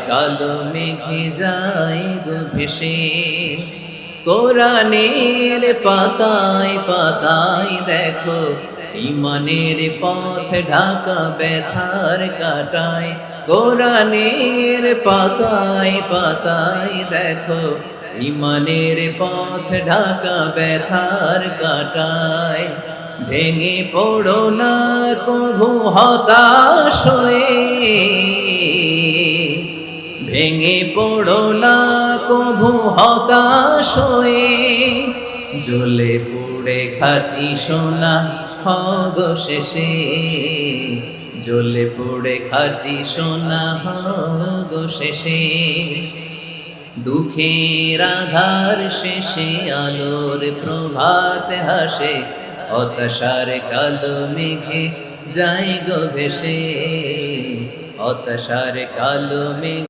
কালো মেঘে যায় গো ভেসে। কোরআনের পাতায় পাতায় দেখো ইমানের পথ ঢাকা ব্যথার কাটায়। কোরআনের পাতায় পাতায় দেখো ইমানের পথ ঢাকা ব্যথার কাটায়। ভেঙে পড়ো না কভু হতাশ হয়ে, ভেঙে পড়ো না কভু হতাশ হয়ে। জ্বলে পুড়ে খাঁটি সোনা হগো শেষে, জ্বলে পুড়ে খাঁটি সোনা হগো শেষে। দুঃখের আধার শেষে আলোর প্রভাত হাসে, হতাশার কালো মেঘে যায় গো ভেসে, হতাশার কালো মেঘ।